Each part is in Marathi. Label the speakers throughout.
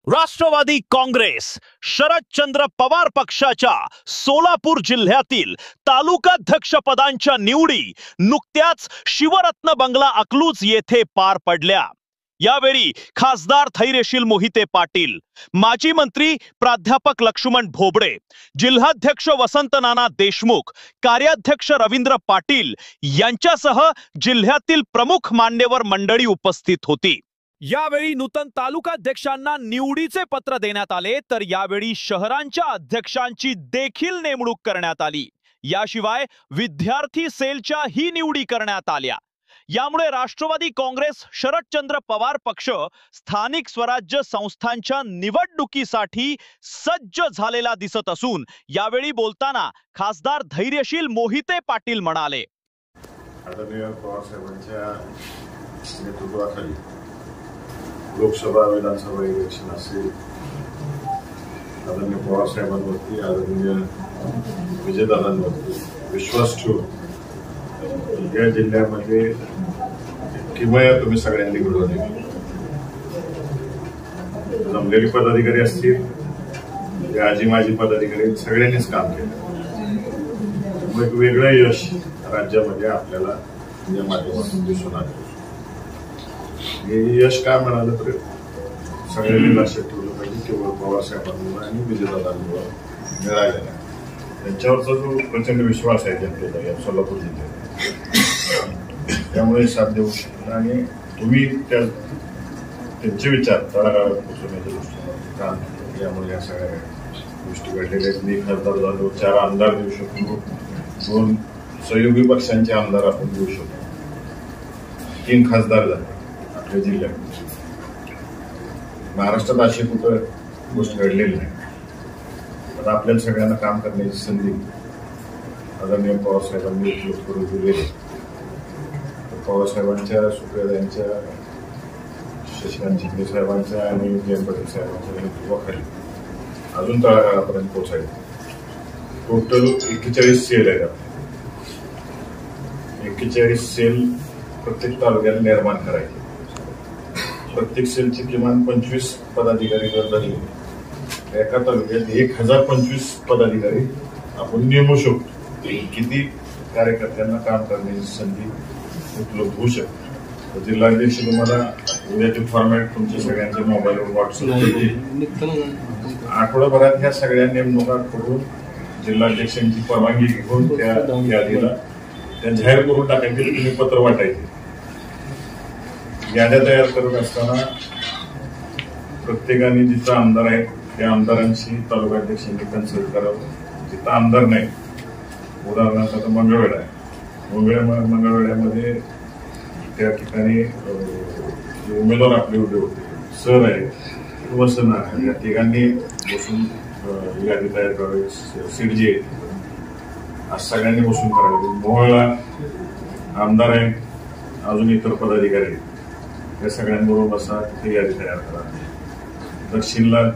Speaker 1: राष्ट्रवादी काँग्रेस शरदचंद्र पवार पक्षाच्या सोलापूर जिल्ह्यातील तालुकाध्यक्ष पदांच्या निवडी नुकत्याच शिवरत्न बंगला अकलूज येथे पार पडल्या। यावेळी खासदार धैर्यशील मोहिते पाटील, माजी मंत्री प्राध्यापक लक्ष्मण भोबडे, जिल्हाध्यक्ष वसंत नाना देशमुख, कार्याध्यक्ष रवींद्र पाटील यांच्यासह जिल्ह्यातील प्रमुख मान्यवर मंडळी उपस्थित होती। यावेळी नूतन तालुकाध्यक्षांना निवडीचे पत्र देण्यात आले, तर यावेळी शहरांच्या अध्यक्षांची देखील नेमणूक करण्यात आली। याशिवाय विद्यार्थी सेलच्या ही निवडी करण्यात आल्या। यामुळे राष्ट्रवादी काँग्रेस शरदचंद्र पवार पक्ष स्थानिक स्वराज्य संस्थांच्या निवडणुकीसाठी सज्ज झालेला दिसत असून यावेळी बोलताना खासदार धैर्यशील मोहिते पाटील म्हणाले,
Speaker 2: आदरणीय पवार साहेबांच्या नेतृत्वाखाली लोकसभा विधानसभा इलेक्शन असेल, आदरणीय पवार साहेबांवरती, आदरणीय विजयदादांवरती विश्वास ठेवून या जिल्ह्यामध्ये किमया तुम्ही सगळ्यांनी घडवली। जमलेले पदाधिकारी असतील, या आजी माजी पदाधिकारी सगळ्यांनीच काम केलं। एक वेगळं यश राज्यामध्ये आपल्याला या माध्यमातून दिसून आलं। हे यश काय म्हणालं तर सगळ्यांनी लक्षात ठेवलं पाहिजे, केवळ पवार साहेबांमुळे आणि विजयदादांमुळे मिळालेला आहे। त्यांच्यावरचा जो प्रचंड विश्वास आहे जनतेचा या सोलापूर जिल्ह्यात, त्यामुळे साथ देऊ शकतो आणि तुम्ही त्यांचे विचार तळागाळात पोहोचवण्याच्या दृष्टीने काम केलं। यामुळे या सगळ्या गोष्टी घडलेल्या आहेत। मी खासदार झालो, 4 आमदार देऊ शकतो, 2 सहयोगी पक्षांचे आमदार आपण देऊ शकतो, 3 खासदार झाले आपल्या जिल्ह्यात। महाराष्ट्रात अशी कुठं गोष्ट घडलेली नाही। आता आपल्याला सगळ्यांना काम करण्याची संधी आदरणीय पवार साहेबांनी उपलब्ध करून दिलेली। पवार साहेबांच्या, सुप्रियाताईंच्या, शशिकांत शिंदे साहेबांच्या आणि जयंत पाटील साहेबांच्या नेतृत्वाखाली अजून तळागाळापर्यंत पोहोचायचं। टोटल 41 सेल आहेत आपले। 41 सेल प्रत्येक तालुक्यात निर्माण करायचे। प्रत्येक सेलची किमान 25 पदाधिकारी जर झाले, एका तालुक्यात 1025 पदाधिकारी आपण नेमू शकतो। किती कार्यकर्त्यांना काम करण्याची संधी उपलब्ध होऊ शकते। जिल्हाध्यक्ष तुम्हाला उद्याचे फॉर्मॅट तुमच्या सगळ्यांच्या मोबाईलवर व्हॉट्सअप आठवडाभरात ह्या सगळ्या नेमणुका करून जिल्हाध्यक्षांची परवानगी घेऊन त्या यादीला त्या जाहीर करून टाकायचे। तुम्ही पत्र वाटायचे। याद्या तयार करत असताना प्रत्येकाने जिथं आमदार आहेत त्या आमदारांशी तालुकाध्यक्षांनी कन्सल्ट करावं। जिथं आमदार नाही, उदाहरणार्थ आता मंगळवेढा आहे, मंगळवेढ्यामध्ये त्या ठिकाणी उमेदवार आपले उभे होते, सर आहे, वसन आहे, या तिघांनी बसून यादी तयार करावी। सिडजी आज सगळ्यांनी बसून करावी। मोहोळला आमदार आहे, अजून इतर पदाधिकारी आहेत, या सगळ्यांबरोबर बसा, तिथे यादी तयार करा। दक्षिणला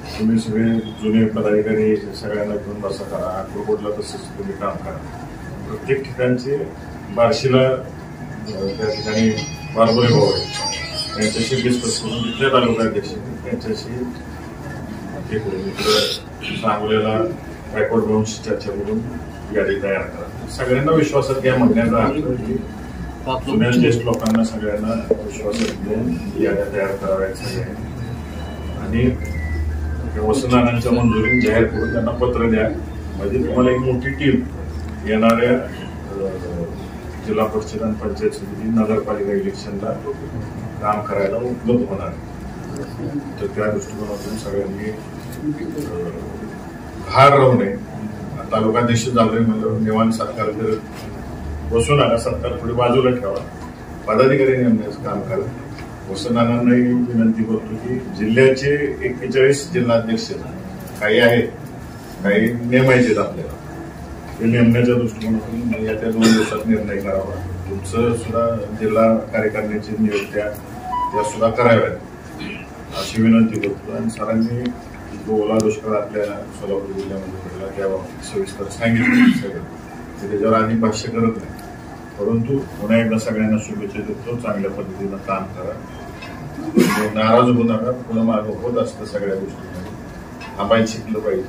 Speaker 2: तुम्ही सगळे जुने पदाधिकारी सगळ्यांना घेऊन बसा करा। अक्कलकोटला तसंच तुम्ही काम करा। प्रत्येक ठिकाणचे बार्शीला त्या ठिकाणी बारबरे भाऊ आहेत, यांच्याशी डिस्कस करून तिथल्या तालुकाध्यक्ष त्यांच्याशी सांगोल्याला बॅकवर्ड भाऊंशी चर्चा करून यादी तयार करा। सगळ्यांना विश्वासात घ्या म्हणण्याचा अर्थ जुन्या ज्येष्ठ लोकांना सगळ्यांना विश्वासात घेऊन याद्या तयार कराव्यात सगळ्यांनी आणि वसंतनानांच्या मंजुरी जाहीर करून त्यांना पत्र द्या। म्हणजे तुम्हाला एक मोठी टीम येणाऱ्या जिल्हा परिषद आणि पंचायत समिती, नगरपालिका इलेक्शनला काम करायला उपलब्ध होणार। तर त्या दृष्टिकोनातून सगळ्यांनी भार राहू नये। तालुकाध्यक्ष झाले म्हणजे निवांत सत्कार करत बसू नका, सत्कार पुढे बाजूला ठेवा, पदाधिकारी नेमण्याचं काम करा। वसंतनानांनाही विनंती करतो की जिल्ह्याचे 41 जिल्हाध्यक्ष काही आहेत, काही नेमायचे आपल्याला, ते नेमण्याच्या दृष्टिकोनातून येत्या 2 दिवसात निर्णय करावा। तुमचं सुद्धा जिल्हा कार्यकारिणीची नियुक्त्या त्या सुद्धा कराव्यात अशी विनंती करतो। आणि सरांनी जो ओला दुष्काळ आपल्या सोलापूर जिल्ह्यामध्ये पडला त्याबाबतीत सविस्तर सांगितलं सगळं, त्याच्यावर आम्ही भाष्य करत नाही, परंतु पुन्हा एकदा सगळ्यांना शुभेच्छा देतो। चांगल्या पद्धतीनं काम करा। नाराज होऊ नका, पुन्हा मागं होत असतं सगळ्या गोष्टी थांबायला शिकलं पाहिजे.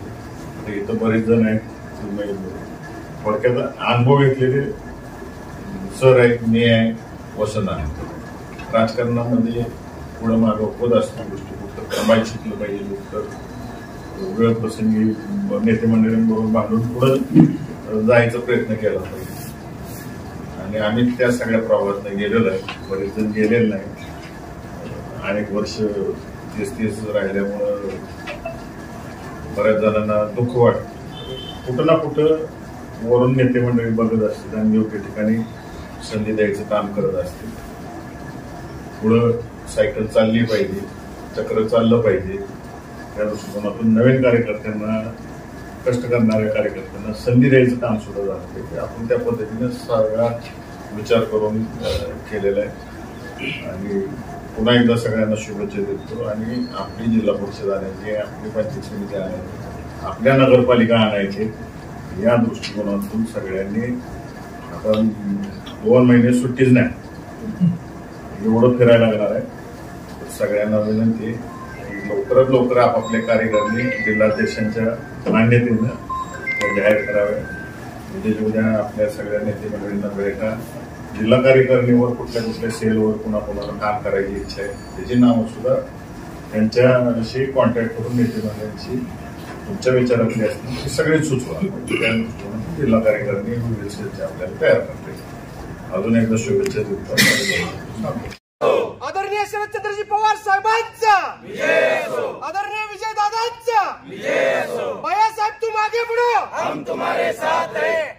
Speaker 2: तर इथं बरेच जण आहेत, थोडक्यात अनुभव घेतलेले सर आहेत, मी आहे, वसन आहे. राजकारणामध्ये पुढं मागं होत असतात गोष्टी, फक्त थांबायला शिकलं पाहिजे. तर वेळ प्रसंगी नेते मंडळींबरोबर बांधून पुढं जायचा प्रयत्न केला पाहिजे. आणि आम्ही त्या सगळ्या प्रवाहात गेलेलो आहे, बरेच जण गेलेले नाही. अनेक वर्ष तेच राहिल्यामुळं बऱ्याच जणांना दुःख वाटतं. कुठं ना कुठं वरून नेते मंडळी बघत असतील आणि योग्य ठिकाणी संधी द्यायचं काम करत असतील. पुढं सायकल चालली पाहिजे, चक्र चाललं पाहिजे. त्या दृष्टिकोनातून नवीन कार्यकर्त्यांना, कष्ट करणाऱ्या कार्यकर्त्यांना संधी द्यायचं काम सुद्धा झालं पाहिजे. आपण त्या पद्धतीने सगळा विचार करून केलेला आहे. आणि पुन्हा एकदा सगळ्यांना शुभेच्छा देतो. आणि आपली जिल्हा परिषद आणायची, आपली पंचायत समिती आणायची, आपल्या नगरपालिका आणायची, या दृष्टिकोनातून सगळ्यांनी आता 2 महिने सुट्टीच नाही, एवढं फिरायला लागणार आहे. सगळ्यांना विनंती लवकरात लवकर आपापल्या कार्यकर्ते जिल्हाध्यक्षांच्या मान्यतेनं जाहीर कराव्या. म्हणजे उद्या आपल्या सगळ्या नेते मंडळींना भेटा. जिल्हा कार्यकारिणीवर कुठल्या सेलवर कोणाकोणाला काम करायची इच्छा आहे त्याची नावं सुद्धा त्यांच्याशी कॉन्टॅक्ट करून नेते मंडळींची तुमच्या विचारातली असतील ती सगळी सुचवा. जिल्हा कार्यकारिणी आपल्याला तयार करते. अजून एकदा शुभेच्छा देतो.
Speaker 3: आदरणीय शरदचंद्रजी पवार साहेबांचा, आदरणीय विजय दादांचा, भैया साहेब तुम आगे बढ़ो, हम तुम्हारे साथ हैं.